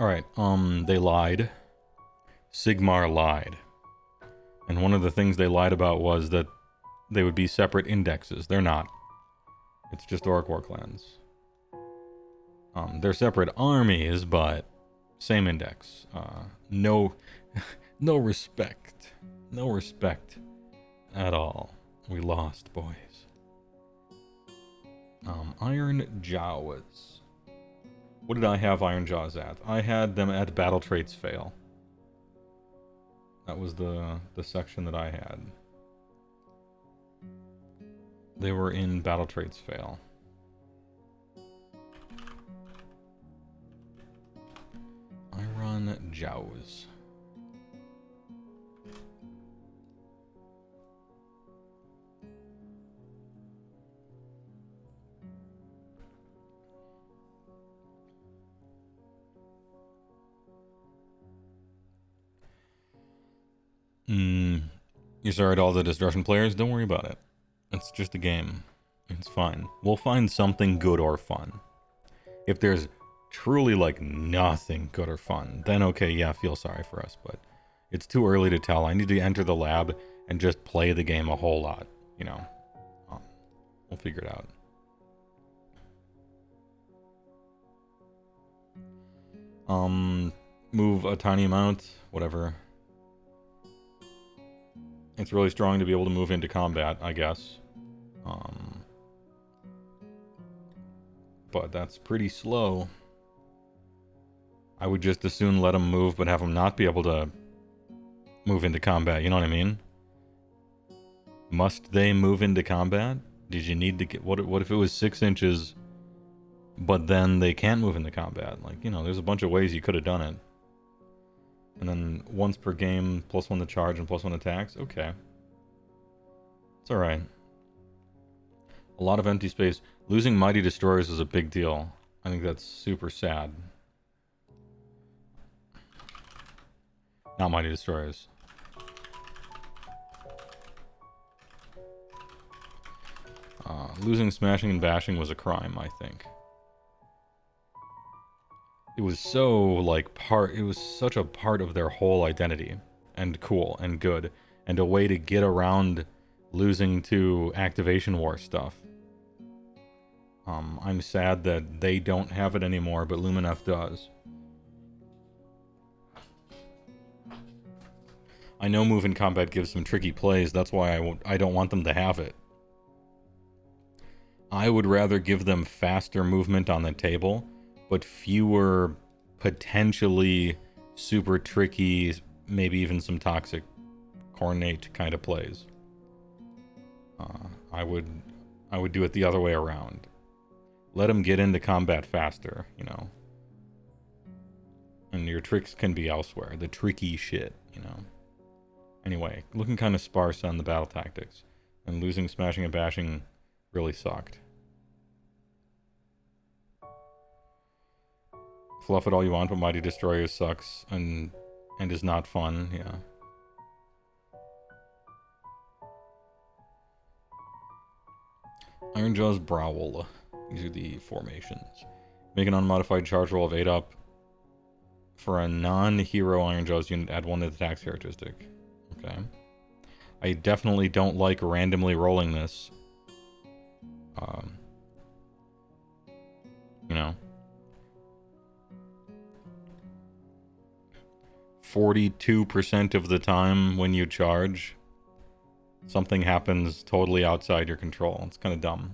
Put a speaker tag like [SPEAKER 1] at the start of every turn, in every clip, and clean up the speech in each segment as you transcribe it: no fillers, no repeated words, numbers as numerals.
[SPEAKER 1] Alright, they lied. Sigmar lied. And one of the things they lied about was that they would be separate indexes. They're not. It's just Orc War clans. They're separate armies, but same index. No, no respect. No respect at all. We lost, boys. Ironjawz. What did I have Ironjawz at? I had them at Battle Traits Fail. That was the section that I had. They were in Battle Traits Fail. Ironjawz. You're sorry to all the Destruction players? Don't worry about it. It's just a game. It's fine. We'll find something good or fun. If there's truly, like, nothing good or fun, then okay, yeah, feel sorry for us, but it's too early to tell. I need to enter the lab and just play the game a whole lot, you know. We'll figure it out. Move a tiny amount, whatever. It's really strong to be able to move into combat, I guess. But that's pretty slow. I would just as soon let them move, but have them not be able to move into combat, you know what I mean? Must they move into combat? Did you need to get... What if it was 6 inches, but then they can't move into combat? Like, you know, there's a bunch of ways you could have done it. And then once per game, +1 to charge and +1 attacks? Okay. It's alright. A lot of empty space. Losing Mighty Destroyers is a big deal. I think that's super sad. Not Mighty Destroyers. Losing Smashing and Bashing was a crime, I think. It was so, like, it was such a part of their whole identity. And cool, and good. And a way to get around losing to Activation War stuff. I'm sad that they don't have it anymore, but Lumineth does. I know move in combat gives some tricky plays, that's why I don't want them to have it. I would rather give them faster movement on the table, but fewer potentially super tricky, maybe even some toxic, coordinate kind of plays. I would do it the other way around. Let them get into combat faster, you know. And your tricks can be elsewhere. The tricky shit, you know. Anyway, looking kind of sparse on the battle tactics. And losing Smashing and Bashing really sucked. Fluff it all you want, but Mighty Destroyer sucks and is not fun, yeah. Ironjawz Browl. These are the formations. Make an unmodified charge roll of 8 up. For a non-hero Ironjawz unit, add 1 to the attack characteristic. Okay. I definitely don't like randomly rolling this. You know. 42% of the time when you charge, something happens totally outside your control. It's kind of dumb.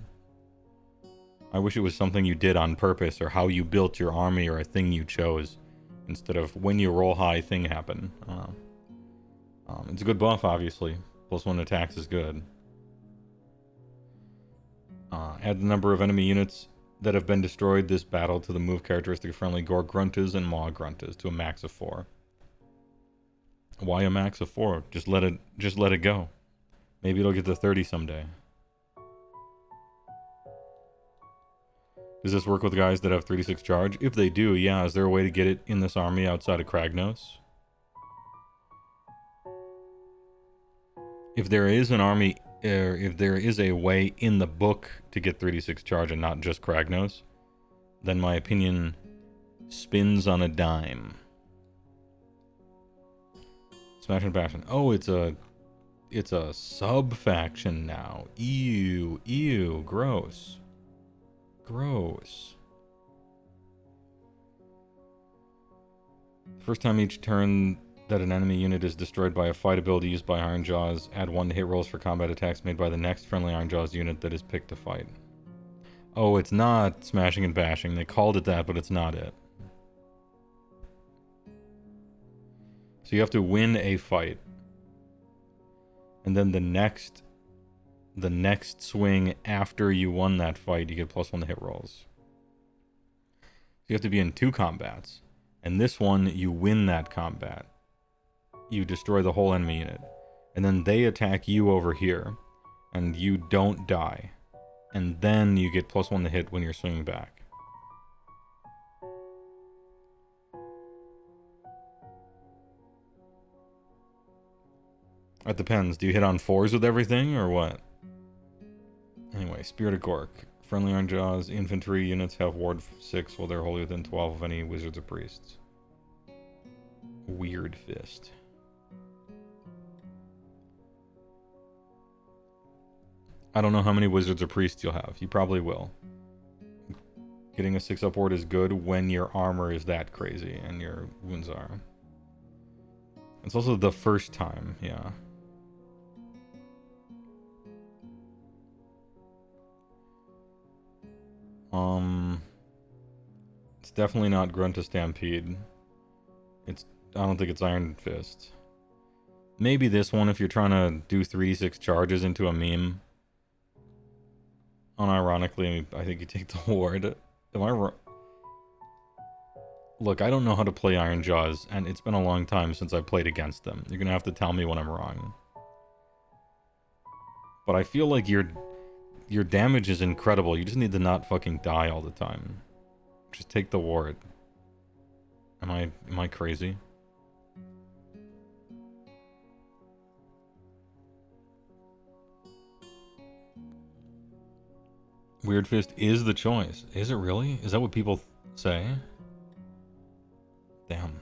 [SPEAKER 1] I wish it was something you did on purpose, or how you built your army, or a thing you chose, instead of when you roll high, thing happen. I don't know. It's a good buff, obviously. +1 attacks is good. Add the number of enemy units that have been destroyed this battle to the move characteristic friendly Gore Gruntas and Maw Gruntas to a max of 4. Why a max of 4? Just let it go. Maybe it'll get to 30 someday. Does this work with guys that have 36 charge? If they do, yeah. Is there a way to get it in this army outside of Kragnos? If there is an army, if there is a way in the book to get 36 charge and not just Kragnos, then my opinion Spins on a dime. Smash and Passion. Oh, it's a sub-faction now. Ew. Ew. Gross. Gross. First time each turn that an enemy unit is destroyed by a fight ability used by Ironjawz, add 1 to hit rolls for combat attacks made by the next friendly Ironjawz unit that is picked to fight. Oh, it's not smashing and bashing. They called it that, but it's not it. So you have to win a fight. And then the next swing after you won that fight, you get +1 to hit rolls. So you have to be in 2 combats. And this one, you win that combat. You destroy the whole enemy unit. And then they attack you over here. And you don't die. And then you get +1 to hit when you're swinging back. It depends. Do you hit on 4s with everything, or what? Anyway, Spirit of Gork. Friendly Ironjawz infantry units have ward 6 while they're wholly within 12 of any wizards or priests. Weird Fist. I don't know how many wizards or priests you'll have. You probably will. Getting a 6 up ward is good when your armor is that crazy and your wounds are. It's also the first time, yeah. It's definitely not Grunta Stampede. I don't think it's Iron Fist. Maybe this one if you're trying to do 3d6 charges into a meme. Unironically, I think you take the ward. Am I wrong? Look, I don't know how to play Ironjawz, and it's been a long time since I played against them. You're gonna have to tell me when I'm wrong. But I feel like your damage is incredible. You just need to not fucking die all the time. Just take the ward. Am I crazy? Weird Fist is the choice. Is it really? Is that what people say? Damn.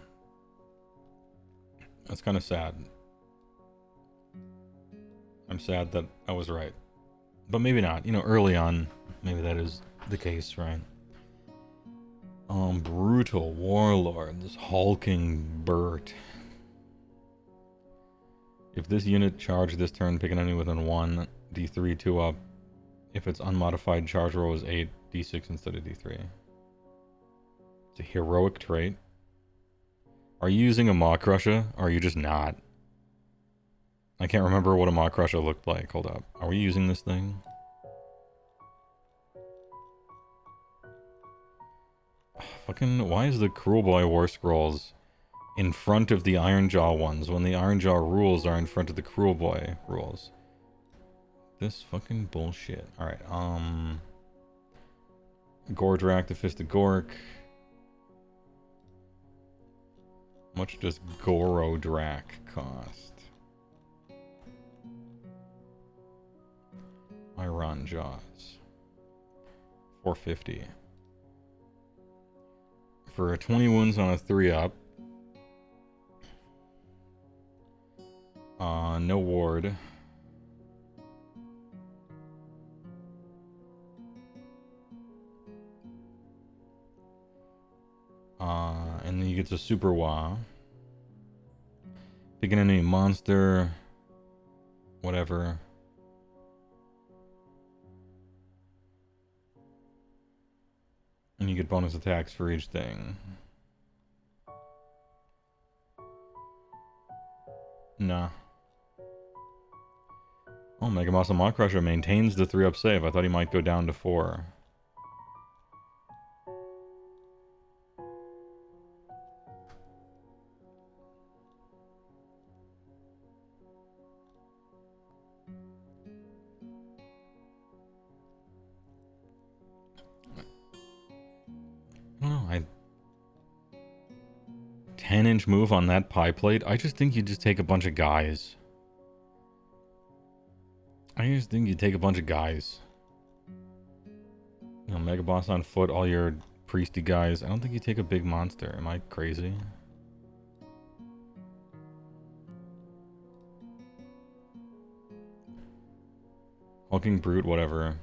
[SPEAKER 1] That's kind of sad. I'm sad that I was right. But maybe not. You know, early on, maybe that is the case, right? Brutal Warlord. This hulking Burt. If this unit charged this turn, pick an enemy within 1, D3, 2 up. If it's unmodified, charge roll is 8, D6 instead of D3. It's a heroic trait. Are you using a Maw Crusher, or are you just not? I can't remember what a Maw Crusher looked like. Hold up. Are we using this thing? Fucking, why is the Cruel Boy War Scrolls in front of the Ironjaw ones when the Ironjaw rules are in front of the Cruel Boy rules? This fucking bullshit. Alright, Gordrak, the Fist of Gork. How much does Gorodrak cost? Ironjawz. 450. For 20 wounds on a 3-up. No ward. And then you get to Super Wah. Pick an enemy monster. Whatever. And you get bonus attacks for each thing. Nah. Oh, Mega Boss and Maw Crusher maintains the 3-up save. I thought he might go down to 4. I don't know, 10-inch move on that pie plate? I just think you just take a bunch of guys. You know, Mega Boss on foot, all your priesty guys. I don't think you take a big monster. Am I crazy? Hulking Brute, whatever.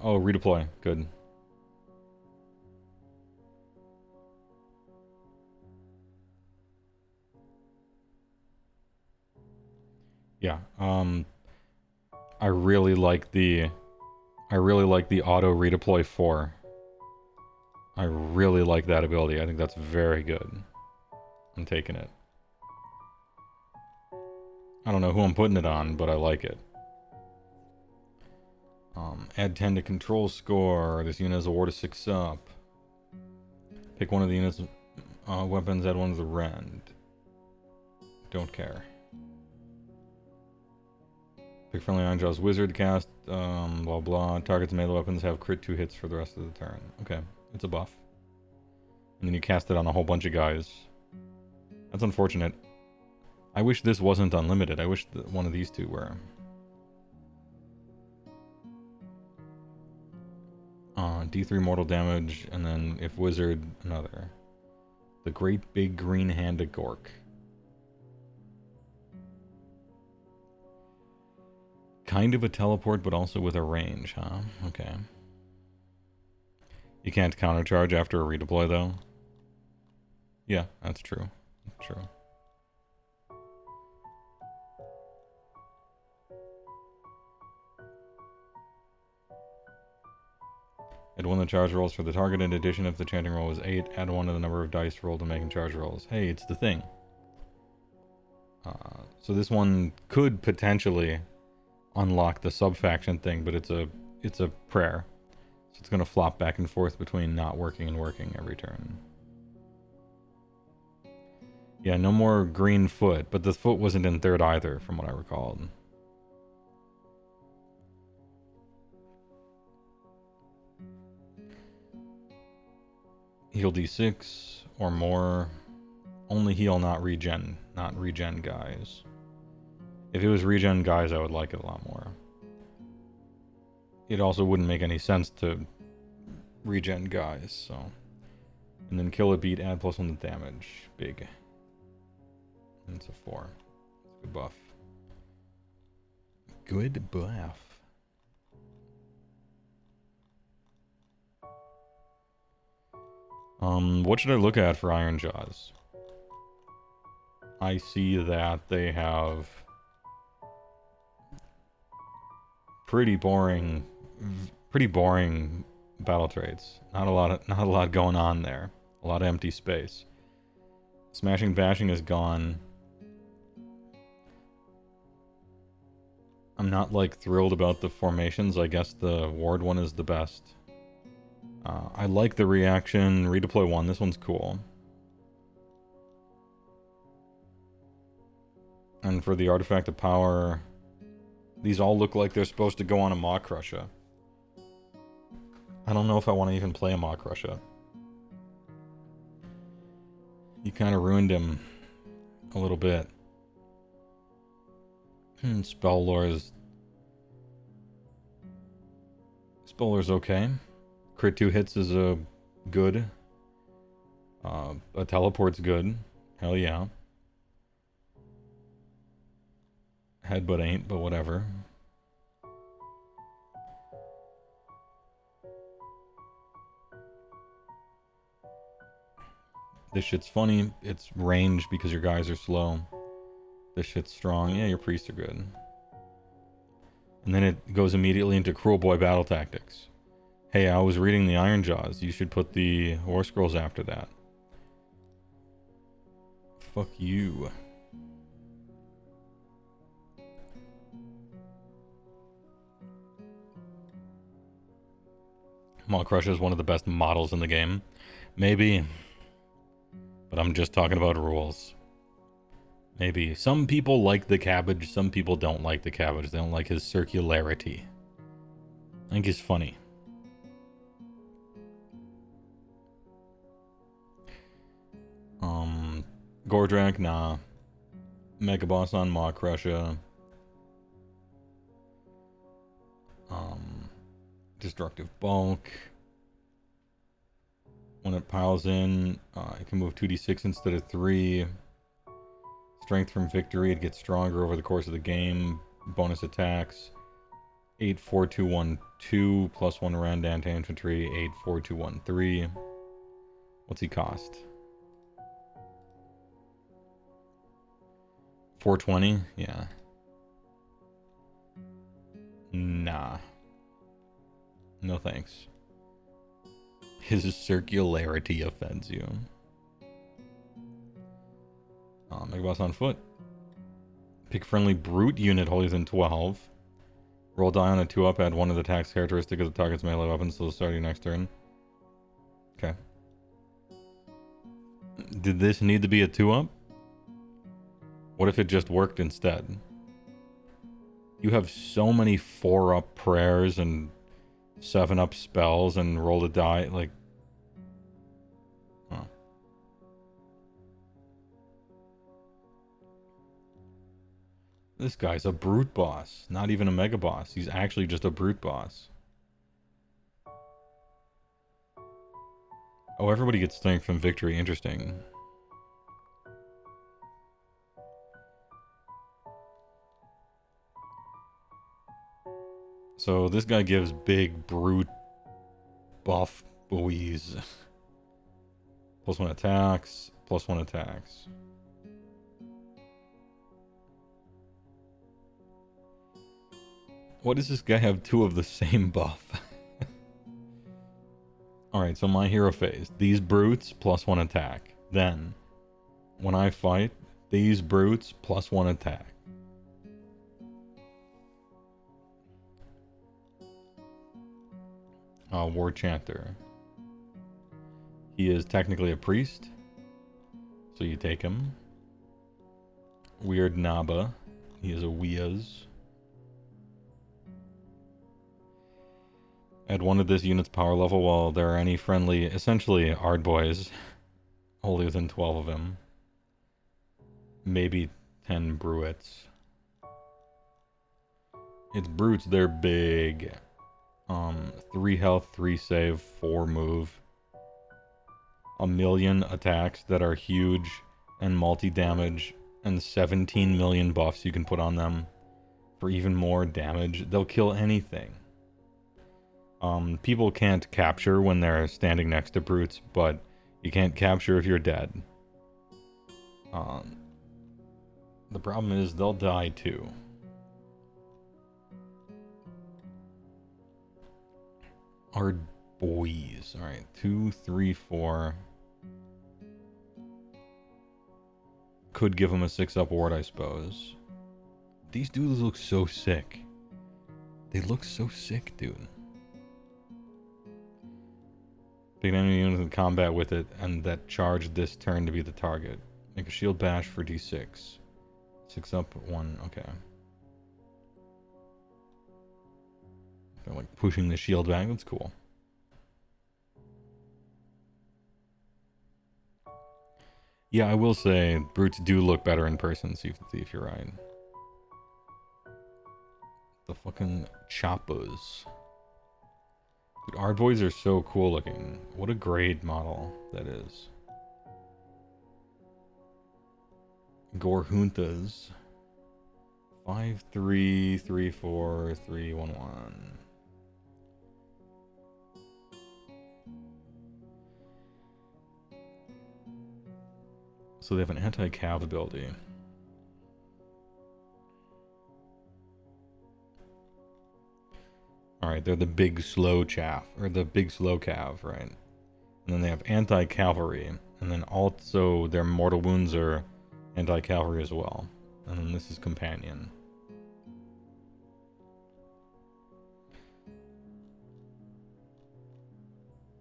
[SPEAKER 1] Oh, redeploy. Good. Yeah, I really like the auto redeploy 4. I really like that ability. I think that's very good. I'm taking it. I don't know who I'm putting it on, but I like it. Add 10 to control score. This unit has a war to 6 up. Pick one of the unit's weapons, add one to the rend. Don't care. Pick friendly Ironjawz wizard cast, blah blah. Targets melee weapons have crit 2 hits for the rest of the turn. Okay, it's a buff. And then you cast it on a whole bunch of guys. That's unfortunate. I wish this wasn't unlimited. I wish that one of these two were. D3 mortal damage, and then if wizard, another. The great big green handed Gork. Kind of a teleport, but also with a range, huh? Okay. You can't countercharge after a redeploy, though? Yeah, that's true. That's true. Add 1 to the charge rolls for the target. In addition, if the chanting roll is 8, add 1 to the number of dice rolled to making charge rolls. Hey, it's the thing. So this one could potentially unlock the sub-faction thing, but it's a prayer. So it's going to flop back and forth between not working and working every turn. Yeah, no more green foot, but the foot wasn't in 3rd either, from what I recalled. Heal D6 or more. Only heal, not regen. Not regen guys. If it was regen guys, I would like it a lot more. It also wouldn't make any sense to regen guys, so. And then kill a beat, add +1 to damage. Big. And it's a 4. It's a good buff. Good buff. What should I look at for Ironjawz? I see that they have pretty boring battle traits. Not a lot going on there. A lot of empty space. Smashing bashing is gone. I'm not like thrilled about the formations. I guess the ward one is the best. I like the reaction. Redeploy 1. This one's cool. And for the artifact of power, these all look like they're supposed to go on a Maw Crusher. I don't know if I want to even play a Maw Crusher. You kind of ruined him a little bit. Spell Lore's okay. Crit 2 hits is a good. A teleport's good. Hell yeah. Headbutt ain't, but whatever. This shit's funny. It's range because your guys are slow. This shit's strong. Yeah, your priests are good. And then it goes immediately into Cruel Boy battle tactics. Hey, I was reading the Ironjawz. You should put the War Scrolls after that. Fuck you. Maw Crusher is one of the best models in the game. Maybe. But I'm just talking about rules. Maybe. Some people like the cabbage, some people don't like the cabbage. They don't like his circularity. I think he's funny. Gordrak, nah. Mega Boss on Maw Crusher. Destructive bulk. When it piles in, it can move 2d6 instead of 3. Strength from victory, it gets stronger over the course of the game. Bonus attacks. 84212 plus 1 round anti-infantry. 84213. What's he cost? 420? Yeah. Nah. No thanks. His circularity offends you. Mega Boss on foot. Pick friendly brute unit holding than 12. Roll die on a 2-up, add 1 of the attack's characteristic of the target's melee weapons till the start of your next turn. Okay. Did this need to be a 2-up? What if it just worked instead? You have so many 4-up prayers and 7-up spells and roll a die, like... Huh. This guy's a brute boss, not even a mega boss. He's actually just a brute boss. Oh, everybody gets strength from victory. Interesting. So this guy gives big brute buff buoys. Plus 1 attacks, plus 1 attacks. What does this guy have 2 of the same buff? Alright, so my hero phase. These brutes, plus 1 attack. Then, when I fight, these brutes, plus 1 attack. War Chanter. He is technically a priest, so you take him. Weird Naba. He is a Weas. Add 1 of this unit's power level while there are any friendly, essentially Ardboys, wholly within 12 of him. Maybe 10 Bruits. It's brutes, they're big. 3 health, 3 save, 4 move. 1,000,000 attacks that are huge and multi-damage, and 17 million buffs you can put on them for even more damage. They'll kill anything. People can't capture when they're standing next to brutes, but you can't capture if you're dead. The problem is they'll die too. Our boys. Alright, 2, 3, 4. Could give him a 6-up ward, I suppose. These dudes look so sick. They look so sick, dude. Pick an enemy unit in combat with it, and that charged this turn to be the target. Make a shield bash for d6. 6-up, 1, okay. They're like pushing the shield back, that's cool. Yeah, I will say, brutes do look better in person, see if you're right. The fucking choppas. Dude, our boys are so cool looking. What a grade model that is. Gorhuntas. 5, 3, 3, 4, 3, 1, 1. So they have an anti-cav ability. Alright, they're the big slow chaff, or the big slow cav, right? And then they have anti-cavalry, and then also their mortal wounds are anti-cavalry as well. And then this is companion.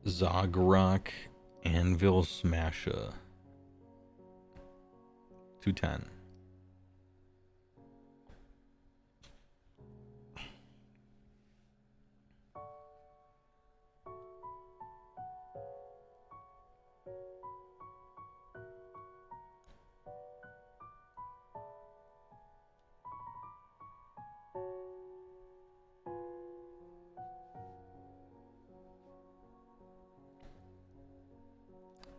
[SPEAKER 1] Zagrok Anvil Smasher. 210.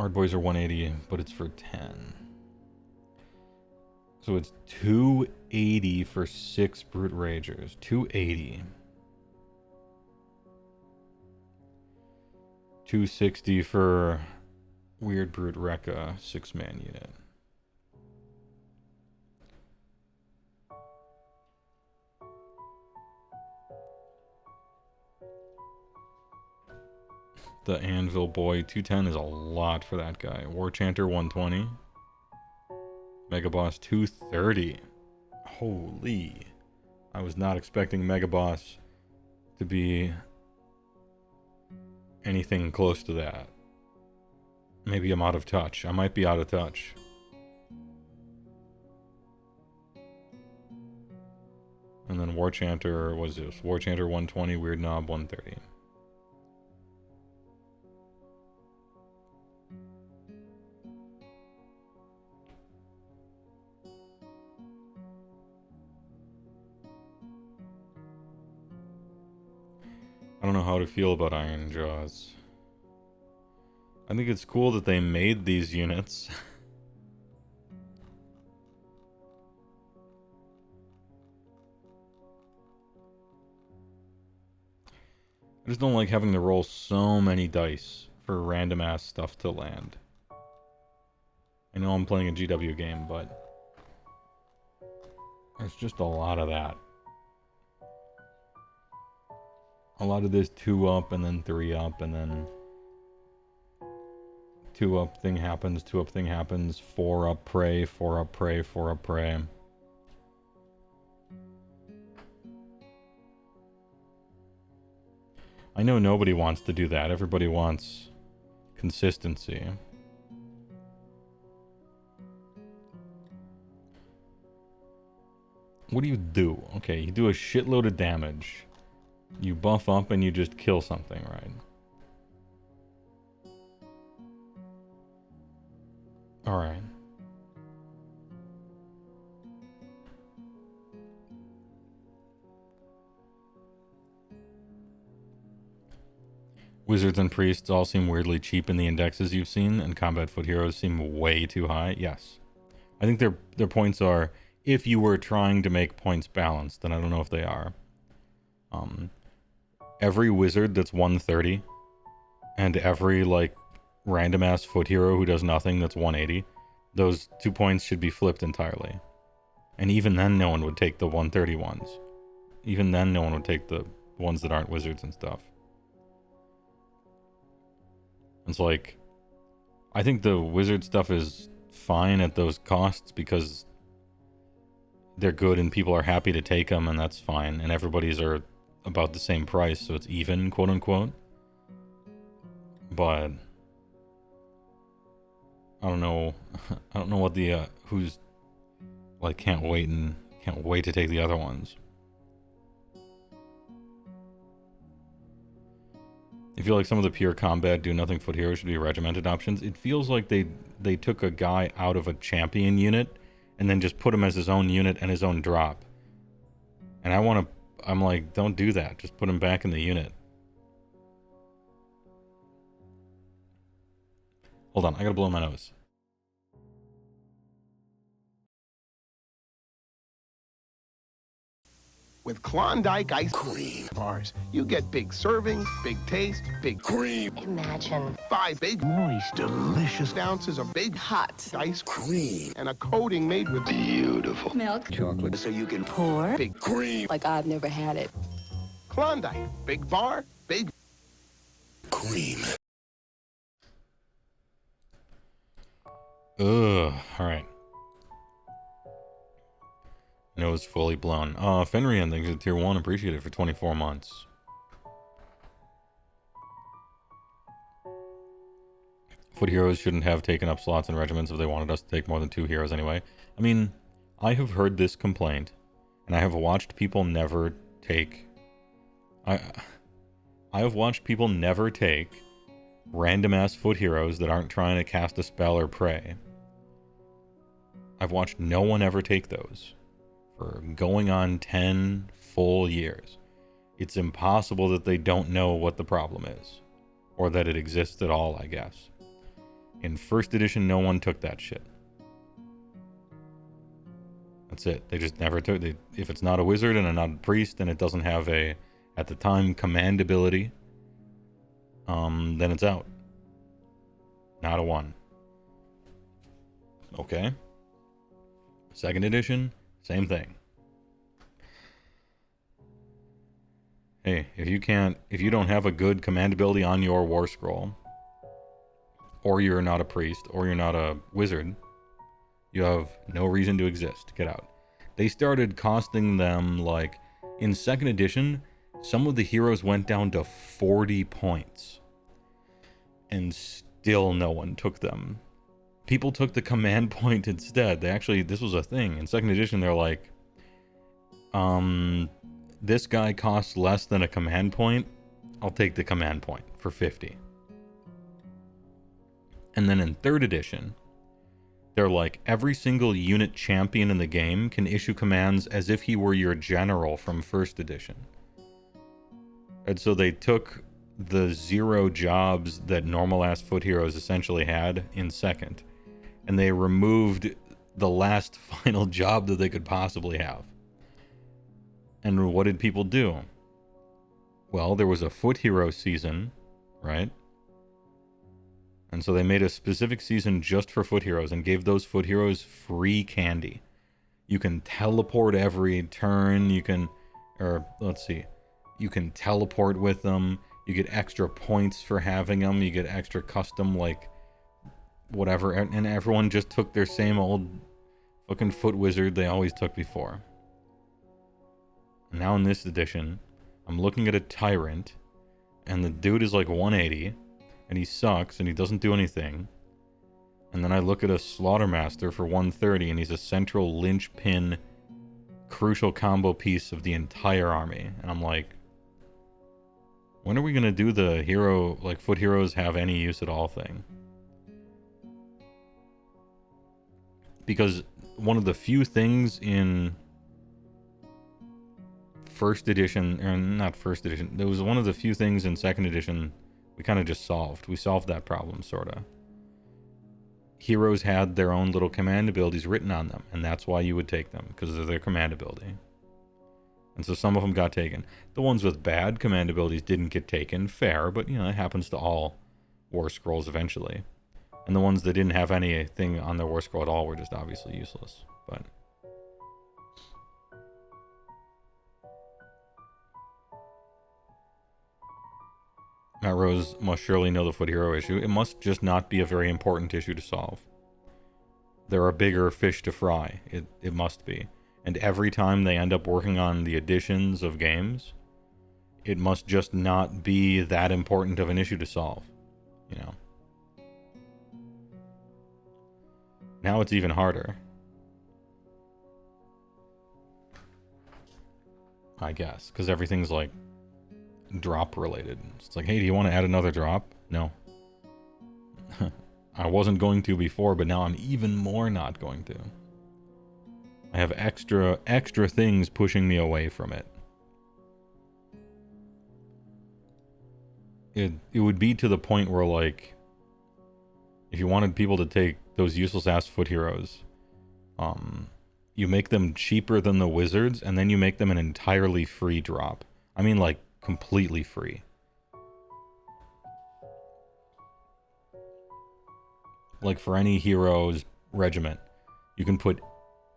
[SPEAKER 1] Art Boys are 180, but it's for 10. So it's 280 for 6 Brute Ragers. 280. 260 for Weird Brute Rekka 6-man unit. The Anvil Boy 210 is a lot for that guy. War Chanter 120. Mega Boss 230. Holy. I was not expecting Mega Boss to be anything close to that. Maybe I'm out of touch. I might be out of touch. And then War Chanter was this. War Chanter 120, Weird Knob 130. I don't know how to feel about Ironjawz. I think it's cool that they made these units. I just don't like having to roll so many dice for random ass stuff to land. I know I'm playing a GW game, but there's just a lot of that. A lot of this 2 up and then 3 up and then 2 up thing happens, 2 up thing happens, 4 up prey, 4 up prey, 4 up prey. I know nobody wants to do that. Everybody wants consistency. What do? Okay, you do a shitload of damage. You buff up and you just kill something, right? Alright. Wizards and priests all seem weirdly cheap in the indexes you've seen, and combat foot heroes seem way too high. Yes. I think their points are, if you were trying to make points balanced, then I don't know if they are. Every wizard that's 130, and every, like, random ass foot hero who does nothing that's 180, those 2 points should be flipped entirely. And even then, no one would take the 130 ones. Even then, no one would take the ones that aren't wizards and stuff. It's like, I think the wizard stuff is fine at those costs because they're good and people are happy to take them, and that's fine. And everybody's are about the same price, so it's even, quote unquote. But I don't know. I don't know what the who's like can't wait to take the other ones. I feel like some of the pure combat do nothing foot heroes should be regimented options. It feels like they took a guy out of a champion unit and then just put him as his own unit and his own drop. And I'm like, don't do that. Just put him back in the unit. Hold on, I gotta blow my nose.
[SPEAKER 2] With Klondike ice cream bars, you get big servings, big taste, big cream.
[SPEAKER 3] Imagine
[SPEAKER 2] 5 big, moist, delicious ounces of big,
[SPEAKER 3] hot
[SPEAKER 2] ice cream and a coating made with beautiful
[SPEAKER 3] milk,
[SPEAKER 2] chocolate, so you can
[SPEAKER 3] pour
[SPEAKER 2] big cream.
[SPEAKER 3] like I've never had it.
[SPEAKER 2] Klondike, big bar, big cream.
[SPEAKER 1] Ugh. All right. Nose fully blown. Fenrian thanks to tier 1. Appreciate it for 24 months. Foot heroes shouldn't have taken up slots in regiments if they wanted us to take more than 2 heroes anyway. I mean, I have heard this complaint, and I have watched people never take... I have watched people never take random-ass foot heroes that aren't trying to cast a spell or pray. I've watched no one ever take those. For going on 10 full years. It's impossible that they don't know what the problem is. Or that it exists at all, I guess. In first edition, no one took that shit. That's it. They just never took it. If it's not a wizard and not a priest, and it doesn't have a, at the time, command ability, then it's out. Not a 1. Okay. Second edition, same thing. Hey, if you don't have a good command ability on your war scroll, or you're not a priest, or you're not a wizard, you have no reason to exist. Get out. They started costing them, like, in second edition, some of the heroes went down to 40 points. And still no one took them. People took the command point instead. They actually, this was a thing. In second edition, they're like, this guy costs less than a command point. I'll take the command point for 50. And then in third edition, they're like, every single unit champion in the game can issue commands as if he were your general from first edition. And so they took the 0 jobs that normal-ass foot heroes essentially had in second, and they removed the last final job that they could possibly have. And what did people do? Well, there was a foot hero season, right? And so they made a specific season just for foot heroes and gave those foot heroes free candy. You can teleport every turn, you can teleport with them, you get extra points for having them, you get extra custom, like, whatever, and everyone just took their same old fucking foot wizard they always took before. Now in this edition, I'm looking at a tyrant, and the dude is like 180, and he sucks, and he doesn't do anything. And then I look at a Slaughtermaster for 130, and he's a central linchpin, crucial combo piece of the entire army. And I'm like, when are we going to do the hero, like, foot heroes have any use at all thing? Because one of the few things in first edition, or not first edition, there was one of the few things in second edition we kind of just solved. We solved that problem, sort of. Heroes had their own little command abilities written on them, and that's why you would take them, because of their command ability. And so some of them got taken. The ones with bad command abilities didn't get taken, fair, but, you know, it happens to all war scrolls eventually. And the ones that didn't have anything on their war scroll at all were just obviously useless. But Matt Rose must surely know the foot hero issue. It must just not be a very important issue to solve. There are bigger fish to fry. It must be. And every time they end up working on the editions of games, it must just not be that important of an issue to solve. You know. Now it's even harder. I guess. Because everything's like drop related. It's like, hey, do you want to add another drop? No. I wasn't going to before, but now I'm even more not going to. I have extra things pushing me away from it. It would be to the point where, like, if you wanted people to take those useless ass foot heroes, you make them cheaper than the wizards, and then you make them an entirely free drop. I mean, like, completely free. Like, for any hero's regiment, you can put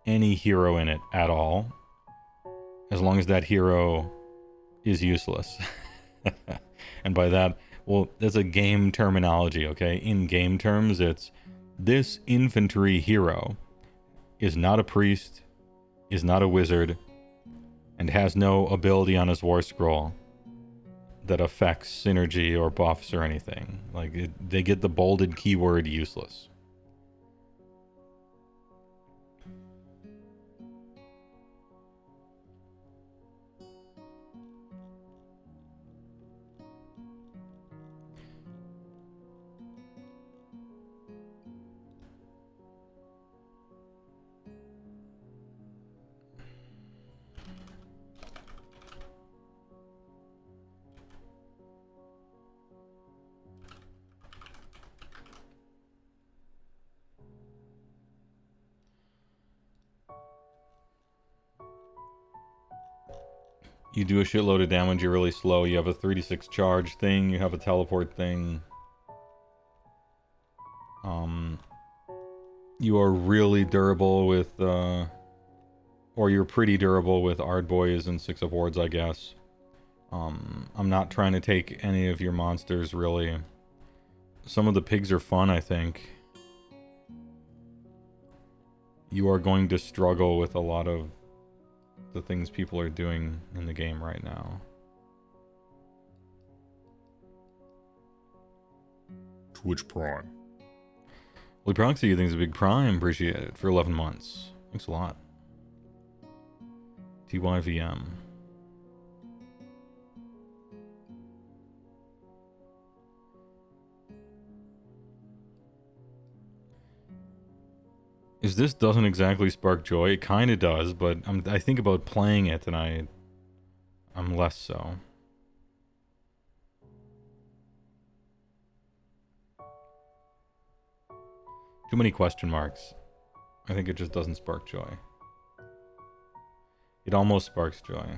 [SPEAKER 1] any hero in it at all, as long as that hero is useless. And by that, well, that's a game terminology, okay? In game terms, it's this infantry hero is not a priest, is not a wizard, and has no ability on his war scroll that affects synergy or buffs or anything. Like, they get the bolded keyword useless. You do a shitload of damage, you're really slow. You have a 3d6 charge thing, you have a teleport thing. You are really durable with, or you're pretty durable with Ardboys and Six of Wards, I guess. I'm not trying to take any of your monsters, really. Some of the pigs are fun, I think. You are going to struggle with a lot of the things people are doing in the game right now.
[SPEAKER 3] Twitch Prime.
[SPEAKER 1] Well, Proxy, you think it's a big prime. Appreciate it. For 11 months. Thanks a lot. TYVM. Is this doesn't exactly spark joy? It kind of does, but I think about playing it and I'm less so. Too many question marks. I think it just doesn't spark joy. It almost sparks joy.